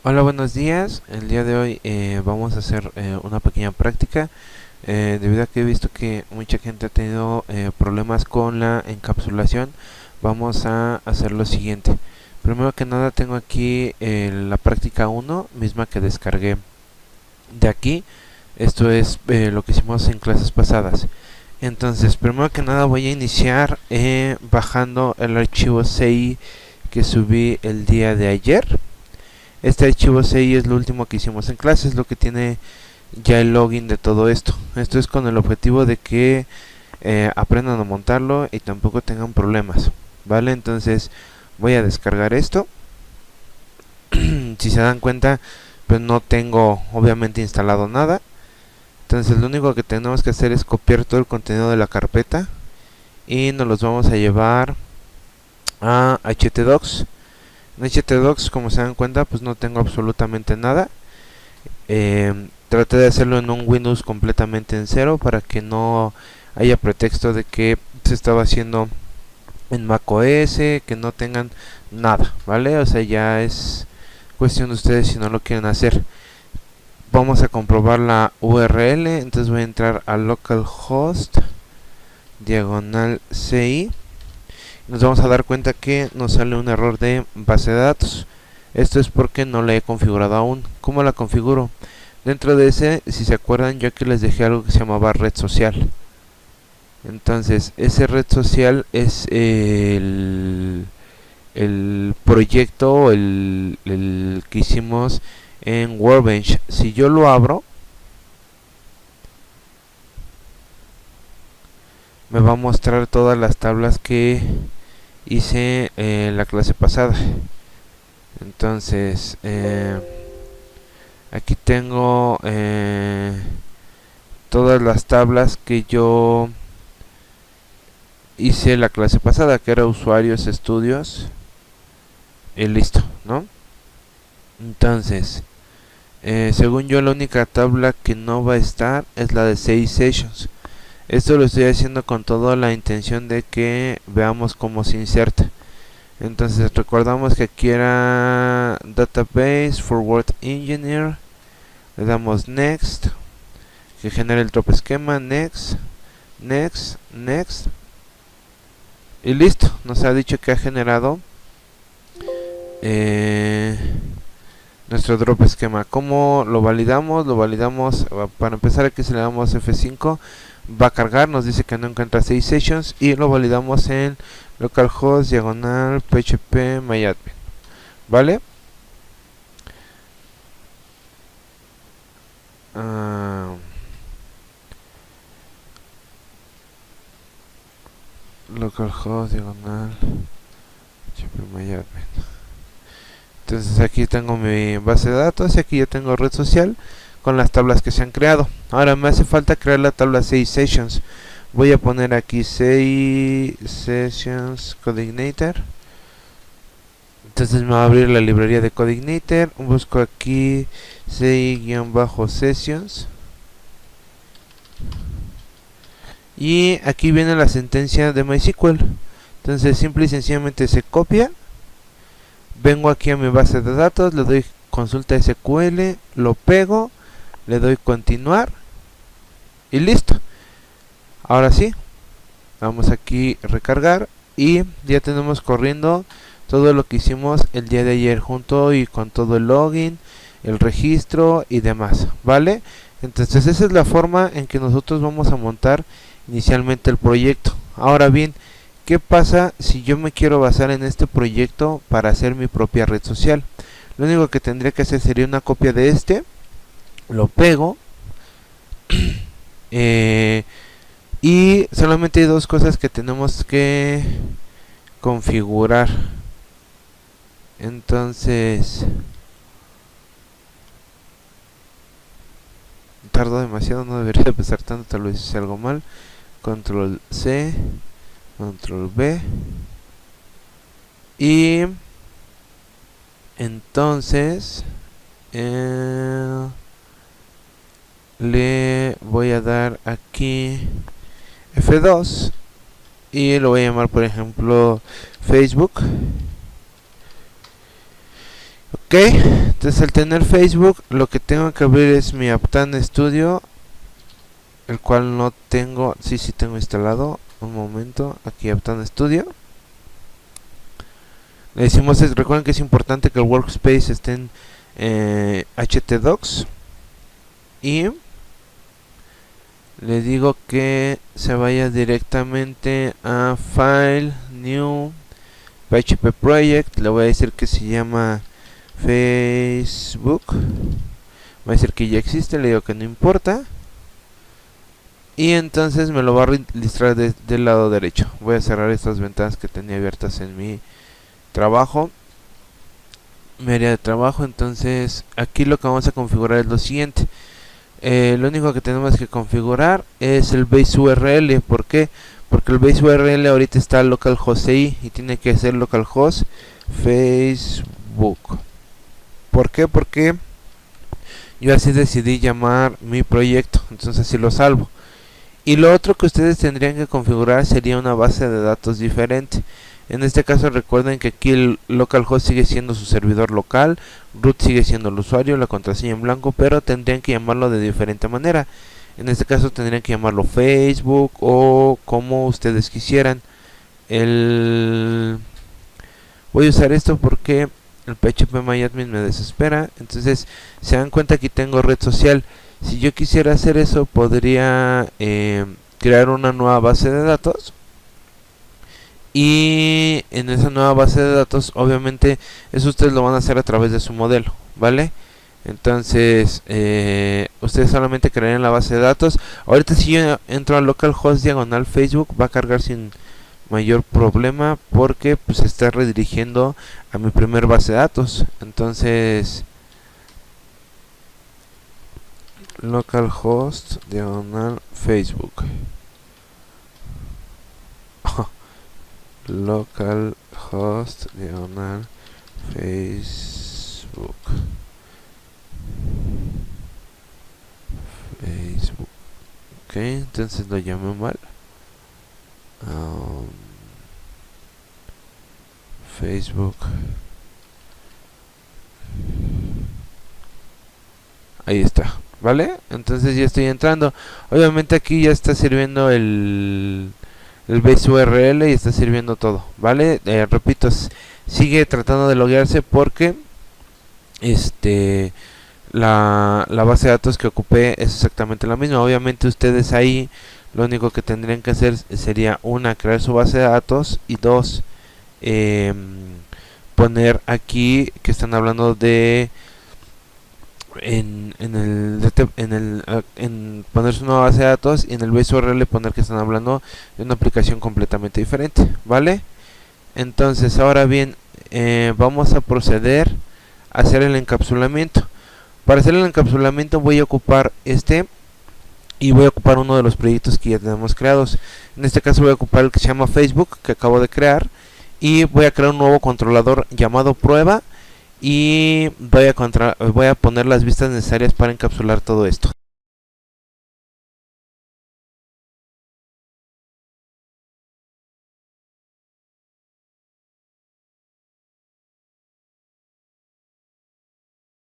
Hola, buenos días. El día de hoy vamos a hacer una pequeña práctica debido a que he visto que mucha gente ha tenido problemas con la encapsulación. Vamos a hacer lo siguiente. Primero que nada tengo aquí la práctica 1, misma que descargué de aquí. Esto es lo que hicimos en clases pasadas. Entonces, primero que nada voy a iniciar bajando el archivo CI que subí el día de ayer. Este archivo CI es lo último que hicimos en clase, es lo que tiene ya el login de todo esto. Esto es con el objetivo de que aprendan a montarlo y tampoco tengan problemas, ¿vale? Entonces voy a descargar esto. Si se dan cuenta, pues no tengo obviamente instalado nada. Entonces lo único que tenemos que hacer es copiar todo el contenido de la carpeta y nos los vamos a llevar a htdocs. En htdocs, como se dan cuenta, pues no tengo absolutamente nada. Traté de hacerlo en un Windows completamente en cero para que no haya pretexto de que se estaba haciendo en macOS, que no tengan nada, ¿vale? O sea, ya es cuestión de ustedes si no lo quieren hacer. Vamos a comprobar la URL, entonces voy a entrar a localhost diagonal CI. Nos vamos a dar cuenta que nos sale un error de base de datos. Esto es porque no la he configurado aún. ¿Cómo la configuro? Dentro de ese, si se acuerdan, yo aquí les dejé algo que se llamaba red social. Entonces, ese red social es el proyecto, el que hicimos en Workbench. Si yo lo abro, me va a mostrar todas las tablas que hice en la clase pasada. Entonces, aquí tengo todas las tablas que yo hice la clase pasada, que era usuarios, estudios y listo, ¿no? Entonces, según yo, la única tabla que no va a estar es la de 6 sessions. Esto lo estoy haciendo con toda la intención de que veamos cómo se inserta. Entonces recordamos que aquí era Database Forward Engineer. Le damos Next, que genera el drop esquema. Next, Next, Next. Y listo, nos ha dicho que ha generado nuestro drop esquema. ¿Cómo lo validamos? Lo validamos, para empezar aquí si le damos F5, va a cargar, nos dice que no encuentra 6 sessions y lo validamos en localhost diagonal php myadmin, ¿vale? Localhost diagonal php myadmin. Entonces aquí tengo mi base de datos y aquí yo tengo red social con las tablas que se han creado. Ahora me hace falta crear la tabla 6 sessions. Voy a poner aquí 6 sessions coordinator. Entonces me va a abrir la librería de coordinator. Busco aquí 6-sessions. Y aquí viene la sentencia de MySQL. Entonces simple y sencillamente se copia. Vengo aquí a mi base de datos, le doy consulta SQL, lo pego, le doy continuar y listo. Ahora sí, vamos aquí a recargar y ya tenemos corriendo todo lo que hicimos el día de ayer junto y con todo el login, el registro y demás, ¿vale? Entonces esa es la forma en que nosotros vamos a montar inicialmente el proyecto. Ahora bien, ¿qué pasa si yo me quiero basar en este proyecto para hacer mi propia red social? Lo único que tendría que hacer sería una copia de este, lo pego y solamente hay dos cosas que tenemos que configurar. Entonces tardo demasiado, no debería de pesar tanto, tal vez hice algo mal. Control C, Control B y entonces le voy a dar aquí F2 y lo voy a llamar por ejemplo Facebook. Ok, Entonces, al tener Facebook, lo que tengo que abrir es mi Aptane Studio, el cual no tengo. Sí tengo instalado. Un momento, aquí Aptane Studio. Le decimos, recuerden que es importante que el workspace esté en htdocs. Y le digo que se vaya directamente a File, New, PHP Project. Le voy a decir que se llama Facebook. Va a decir que ya existe, le digo que no importa. Y entonces me lo va a registrar del lado derecho. Voy a cerrar estas ventanas que tenía abiertas en mi trabajo, mi área de trabajo. Entonces aquí lo que vamos a configurar es lo siguiente. Lo único que tenemos que configurar es el base URL. ¿Por qué? Porque el base URL ahorita está localhost ahí y tiene que ser localhost Facebook. ¿Por qué? Porque yo así decidí llamar mi proyecto, entonces así lo salvo. Y lo otro que ustedes tendrían que configurar sería una base de datos diferente. En este caso recuerden que aquí el localhost sigue siendo su servidor local, root sigue siendo el usuario, la contraseña en blanco, pero tendrían que llamarlo de diferente manera. En este caso tendrían que llamarlo Facebook o como ustedes quisieran. Voy a usar esto porque el phpMyAdmin me desespera. Entonces se dan cuenta que tengo red social. Si yo quisiera hacer eso, podría crear una nueva base de datos. Y en esa nueva base de datos, obviamente, eso ustedes lo van a hacer a través de su modelo, ¿vale? Entonces, ustedes solamente crearían la base de datos. Ahorita si yo entro a localhost diagonal Facebook, va a cargar sin mayor problema porque pues se está redirigiendo a mi primer base de datos. Entonces, localhost diagonal Facebook. Localhost diagonal Facebook. Ok, entonces lo llamé mal. Facebook. Ahí está, ¿vale? Entonces ya estoy entrando. Obviamente aquí ya está sirviendo el base URL y está sirviendo todo, ¿vale? Repito, sigue tratando de loguearse porque la base de datos que ocupé es exactamente la misma. Obviamente ustedes ahí lo único que tendrían que hacer sería una, crear su base de datos, y dos, poner aquí que están hablando de en poner su nueva base de datos, y en el base URL poner que están hablando de una aplicación completamente diferente, ¿vale? Entonces ahora bien, vamos a proceder a hacer el encapsulamiento. Para hacer el encapsulamiento voy a ocupar y voy a ocupar uno de los proyectos que ya tenemos creados. En este caso voy a ocupar el que se llama Facebook, que acabo de crear, y voy a crear un nuevo controlador llamado prueba, y voy a poner las vistas necesarias para encapsular todo esto.